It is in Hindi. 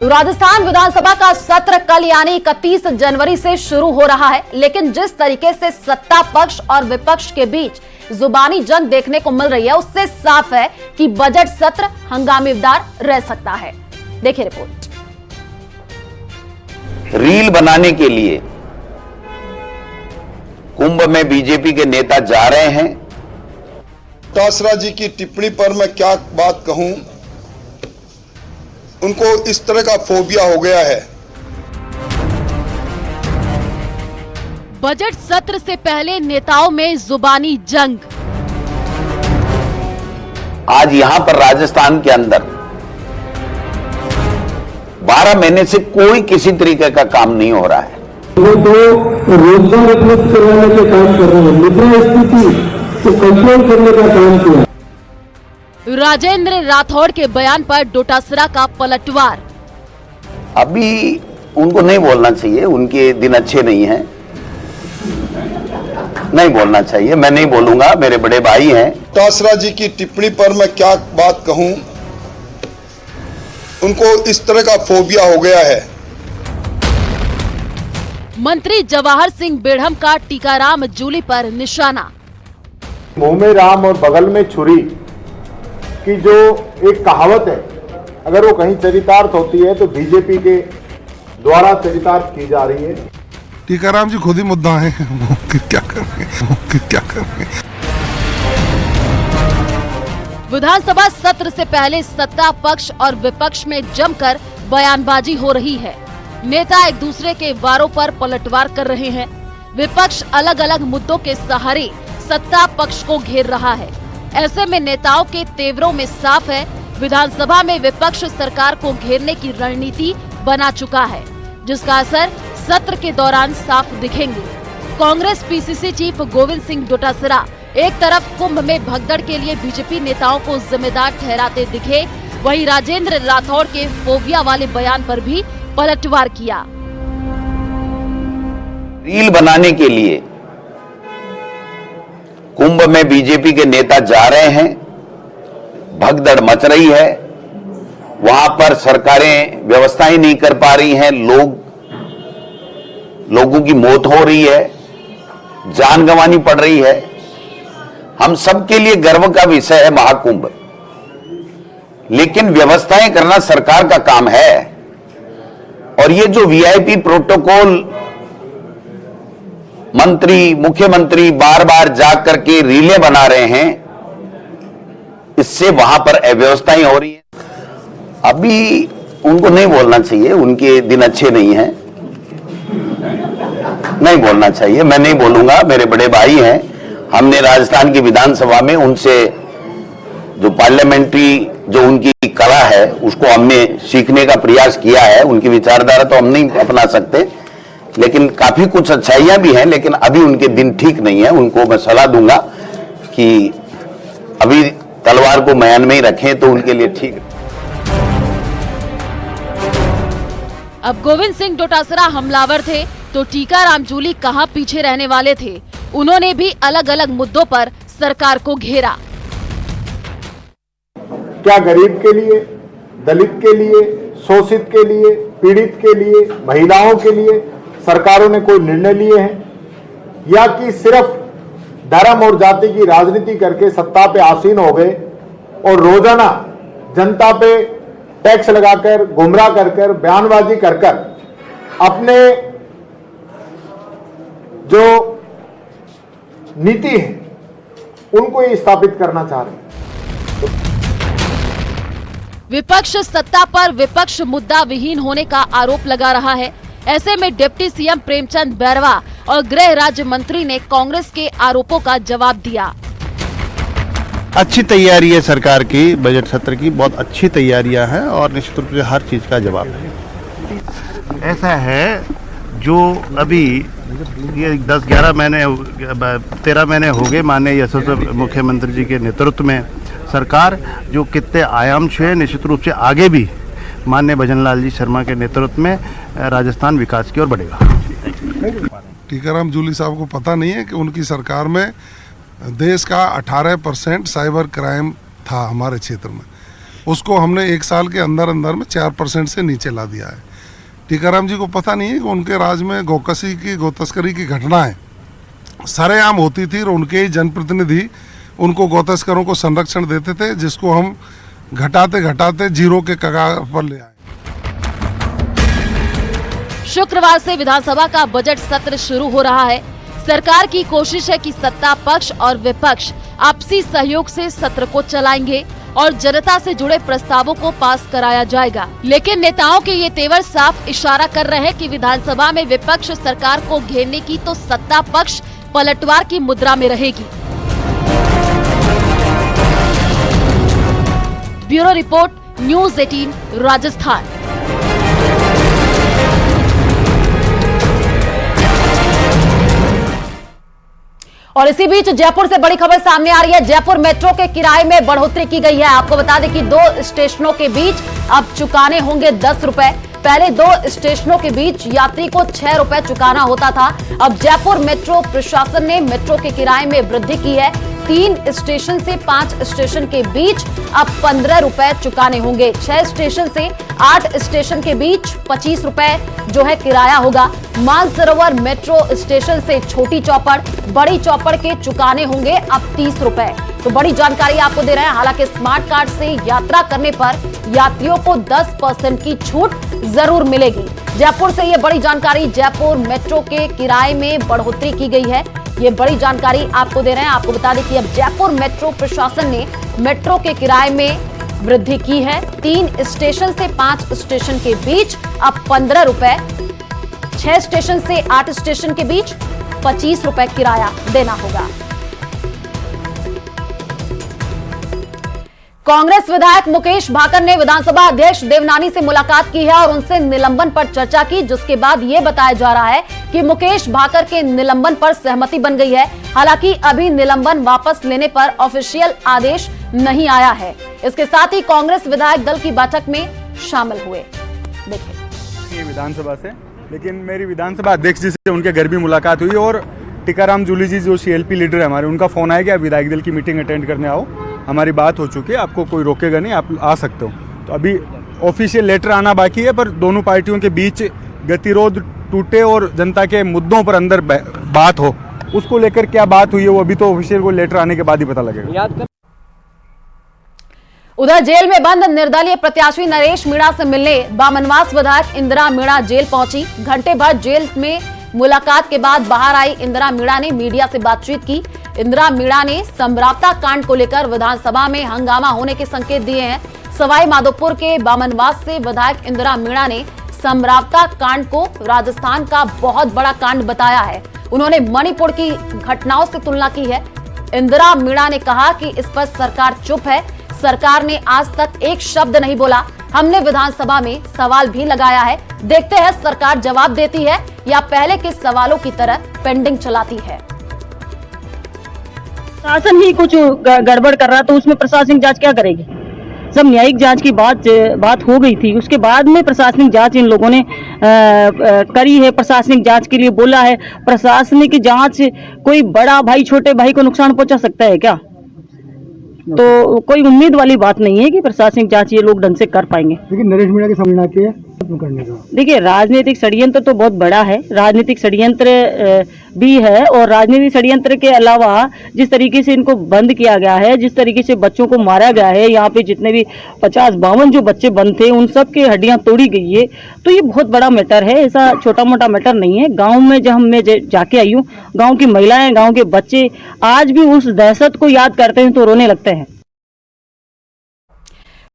राजस्थान विधानसभा का सत्र कल यानी 31 जनवरी से शुरू हो रहा है, लेकिन जिस तरीके से सत्ता पक्ष और विपक्ष के बीच जुबानी जंग देखने को मिल रही है, उससे साफ है कि बजट सत्र हंगामेदार रह सकता है। देखिए रिपोर्ट। रील बनाने के लिए कुंभ में बीजेपी के नेता जा रहे हैं। डोटासरा जी की टिप्पणी पर मैं क्या बात कहूं, उनको इस तरह का फोबिया हो गया है। बजट सत्र से पहले नेताओं में जुबानी जंग। आज यहां पर राजस्थान के अंदर 12 महीने से कोई किसी तरीके का काम नहीं हो रहा है। वो तो रोजगार उपलब्ध करवाने के काम कर रहे हैं, मुद्रास्फीति को कंट्रोल करने का काम किया। राजेंद्र राठौड़ के बयान पर डोटासरा का पलटवार। अभी उनको नहीं बोलना चाहिए, उनके दिन अच्छे नहीं हैं, नहीं बोलना चाहिए। मैं नहीं बोलूंगा, मेरे बड़े भाई हैं। डोटासरा जी की टिप्पणी पर मैं क्या बात कहूं, उनको इस तरह का फोबिया हो गया है। मंत्री जवाहर सिंह बेढ़म का टीकाराम जूली पर निशाना। मुंह में राम और बगल में छुरी की जो एक कहावत है, अगर वो कहीं चरितार्थ होती है तो बीजेपी के द्वारा चरितार्थ की जा रही है। टीकाराम जी खुद ही मुद्दा है, क्या करेंगे। विधानसभा सत्र से पहले सत्ता पक्ष और विपक्ष में जमकर बयानबाजी हो रही है। नेता एक दूसरे के वारों पर पलटवार कर रहे हैं। विपक्ष अलग अलग मुद्दों के सहारे सत्ता पक्ष को घेर रहा है। ऐसे में नेताओं के तेवरों में साफ है, विधानसभा में विपक्ष सरकार को घेरने की रणनीति बना चुका है, जिसका असर सत्र के दौरान साफ दिखेंगे। कांग्रेस पीसीसी चीफ गोविंद सिंह डोटासरा एक तरफ कुंभ में भगदड़ के लिए बीजेपी नेताओं को जिम्मेदार ठहराते दिखे, वहीं राजेंद्र राठौड़ के फोबिया वाले बयान पर भी पलटवार किया। रील बनाने के लिए कुंभ में बीजेपी के नेता जा रहे हैं, भगदड़ मच रही है, वहां पर सरकारें व्यवस्थाएं नहीं कर पा रही हैं, लोगों की मौत हो रही है, जान गंवानी पड़ रही है। हम सबके लिए गर्व का विषय है महाकुंभ, लेकिन व्यवस्थाएं करना सरकार का काम है। और ये जो वीआईपी प्रोटोकॉल मंत्री, मुख्यमंत्री बार बार जाग करके रीलें बना रहे हैं, इससे वहां पर अव्यवस्थाएं हो रही हैं। अभी उनको नहीं बोलना चाहिए, उनके दिन अच्छे नहीं हैं, नहीं बोलना चाहिए। मैं नहीं बोलूंगा, मेरे बड़े भाई हैं। हमने राजस्थान की विधानसभा में उनसे जो पार्लियामेंट्री जो उनकी कला है उसको हमने सीखने का प्रयास किया है। उनकी विचारधारा तो हम नहीं अपना सकते, लेकिन काफी कुछ अच्छाइयां भी हैं, लेकिन अभी उनके दिन ठीक नहीं है। उनको मैं सलाह दूंगा कि अभी तलवार को म्यान में ही रखें तो उनके लिए ठीक है। अब गोविंद सिंह डोटासरा हमलावर थे तो टीकाराम जूली कहां पीछे रहने वाले थे। उन्होंने भी अलग अलग मुद्दों पर सरकार को घेरा। क्या गरीब के लिए, दलित के लिए, शोषित के लिए, पीड़ित के लिए, महिलाओं के लिए सरकारों ने कोई निर्णय लिए हैं, या कि सिर्फ धर्म और जाति की राजनीति करके सत्ता पे आसीन हो गए और रोजाना जनता पे टैक्स लगाकर, गुमराह कर बयानबाजी कर अपने जो नीति है उनको ही स्थापित करना चाह रहे हैं। विपक्ष सत्ता पर विपक्ष मुद्दा विहीन होने का आरोप लगा रहा है। ऐसे में डिप्टी सीएम प्रेमचंद बैरवा और गृह राज्य मंत्री ने कांग्रेस के आरोपों का जवाब दिया। अच्छी तैयारी है सरकार की, बजट सत्र की बहुत अच्छी तैयारियां हैं और निश्चित रूप से हर चीज का जवाब है। ऐसा है जो अभी ये 10-11 महीने 13 महीने हो गए माननीय यशस्वी मुख्यमंत्री जी के नेतृत्व में सरकार जो कितने आयाम छुए, निश्चित रूप से आगे भी माननीय भजनलाल जी शर्मा के नेतृत्व में राजस्थान विकास की ओर बढ़ेगा। टीकाराम जूली साहब को पता नहीं है कि उनकी सरकार में देश का 18% साइबर क्राइम था हमारे क्षेत्र में, उसको हमने 1 साल के अंदर अंदर में 4% से नीचे ला दिया है। टीकाराम जी को पता नहीं है कि उनके राज में गौकसी की गौतस्करी की घटनाएं सरेआम होती थी और उनके ही जनप्रतिनिधि उनको गौतस्करों को संरक्षण देते थे, जिसको हम घटाते घटाते जीरो के कगार पर ले आए। शुक्रवार से विधानसभा का बजट सत्र शुरू हो रहा है। सरकार की कोशिश है कि सत्ता पक्ष और विपक्ष आपसी सहयोग से सत्र को चलाएंगे और जनता से जुड़े प्रस्तावों को पास कराया जाएगा। लेकिन नेताओं के ये तेवर साफ इशारा कर रहे हैं कि विधानसभा में विपक्ष सरकार को घेरने की तो सत्ता पक्ष पलटवार की मुद्रा में रहेगी। Bureau report, news 18 Rajasthan. और इसी बीच जयपुर से बड़ी खबर सामने आ रही है। जयपुर मेट्रो के किराए में बढ़ोतरी की गई है। आपको बता दें कि 2 स्टेशनों के बीच अब चुकाने होंगे 10 रुपए। पहले 2 स्टेशनों के बीच यात्री को 6 रुपए चुकाना होता था। अब जयपुर मेट्रो प्रशासन ने मेट्रो के किराए में वृद्धि की है। 3 स्टेशन से 5 स्टेशन के बीच अब 15 रुपए चुकाने होंगे। 6 स्टेशन से 8 स्टेशन के बीच 25 रुपए जो है किराया होगा। मानसरोवर मेट्रो स्टेशन से छोटी चौपड़, बड़ी चौपड़ के चुकाने होंगे अब 30 रुपए। तो बड़ी जानकारी आपको दे रहे हैं। हालांकि स्मार्ट कार्ड से यात्रा करने पर यात्रियों को 10% की छूट जरूर मिलेगी। जयपुर से ये बड़ी जानकारी। जयपुर मेट्रो के किराए में बढ़ोतरी की गई है, ये बड़ी जानकारी आपको दे रहे हैं। आपको बता दें कि अब जयपुर मेट्रो प्रशासन ने मेट्रो के किराए में वृद्धि की है। 3 स्टेशन से 5 स्टेशन के बीच अब 15 रुपए, 6 स्टेशन से 8 स्टेशन के बीच 25 रुपए किराया देना होगा। कांग्रेस विधायक मुकेश भाकर ने विधानसभा अध्यक्ष देवनानी से मुलाकात की है और उनसे निलंबन पर चर्चा की, जिसके बाद यह बताया जा रहा है कि मुकेश भाकर के निलंबन पर सहमति बन गई है। हालांकि अभी निलंबन वापस लेने पर ऑफिशियल आदेश नहीं आया है। इसके साथ ही कांग्रेस विधायक दल की बैठक में शामिल हुए। देखिए विधानसभा से, लेकिन मेरी विधानसभा अध्यक्ष जी से उनके घर भी मुलाकात हुई और टीकाराम जूली जी जो CLP लीडर है हमारे, उनका फोन आया कि आप विधायक दल की मीटिंग अटेंड करने आओ, हमारी बात हो चुकी है, आपको कोई रोकेगा नहीं, आप आ सकते हो। तो अभी ऑफिशियल लेटर आना बाकी है, पर दोनों पार्टियों के बीच गतिरोध टूटे और जनता के मुद्दों पर अंदर बात हो, उसको लेकर क्या बात हुई है वो अभी तो ऑफिशियल को लेटर आने के बाद ही पता लगेगा। उधर जेल में बंद निर्दलीय प्रत्याशी नरेश मीणा से मिलने बामनवास विधायक इंदिरा मीणा जेल पहुंची। घंटे भर जेल में मुलाकात के बाद बाहर आई इंदिरा मीणा ने मीडिया से बातचीत की। इंदिरा मीणा ने समरावता कांड को लेकर विधानसभा में हंगामा होने के संकेत दिए हैं। सवाई माधोपुर के बामनवास से विधायक इंदिरा मीणा ने समरावता कांड को राजस्थान का बहुत बड़ा कांड बताया है। उन्होंने मणिपुर की घटनाओं से तुलना की है। इंदिरा मीणा ने कहा कि इस पर सरकार चुप है, सरकार ने आज तक एक शब्द नहीं बोला। हमने विधानसभा में सवाल भी लगाया है, देखते हैं सरकार जवाब देती है या पहले के सवालों की तरह पेंडिंग चलाती है। प्रशासन ही कुछ गड़बड़ कर रहा तो उसमें प्रशासनिक जांच क्या करेगी? सब न्यायिक जांच की बात हो गई थी, उसके बाद में प्रशासनिक जांच इन लोगों ने करी है। प्रशासनिक जांच के लिए बोला है। प्रशासनिक जांच कोई बड़ा भाई छोटे भाई को नुकसान पहुंचा सकता है क्या? तो कोई उम्मीद वाली बात नहीं है कि प्रशासनिक जांच ये लोग ढंग से कर पाएंगे। लेकिन नरेश मीणा के सामने आके करने का, देखिए राजनीतिक षड्यंत्र तो बहुत बड़ा है, राजनीतिक षड्यंत्र भी है। और राजनीतिक षड्यंत्र के अलावा जिस तरीके से इनको बंद किया गया है, जिस तरीके से बच्चों को मारा गया है, यहाँ पे जितने भी 50-52 जो बच्चे बंद थे उन सब की हड्डियां तोड़ी गई है, तो ये बहुत बड़ा मैटर है, ऐसा छोटा मोटा मैटर नहीं है। गाँव में जब मैं जाके आई हूँ, गाँव की महिलाएं, गाँव के बच्चे आज भी उस दहशत को याद करते हैं तो रोने लगते हैं।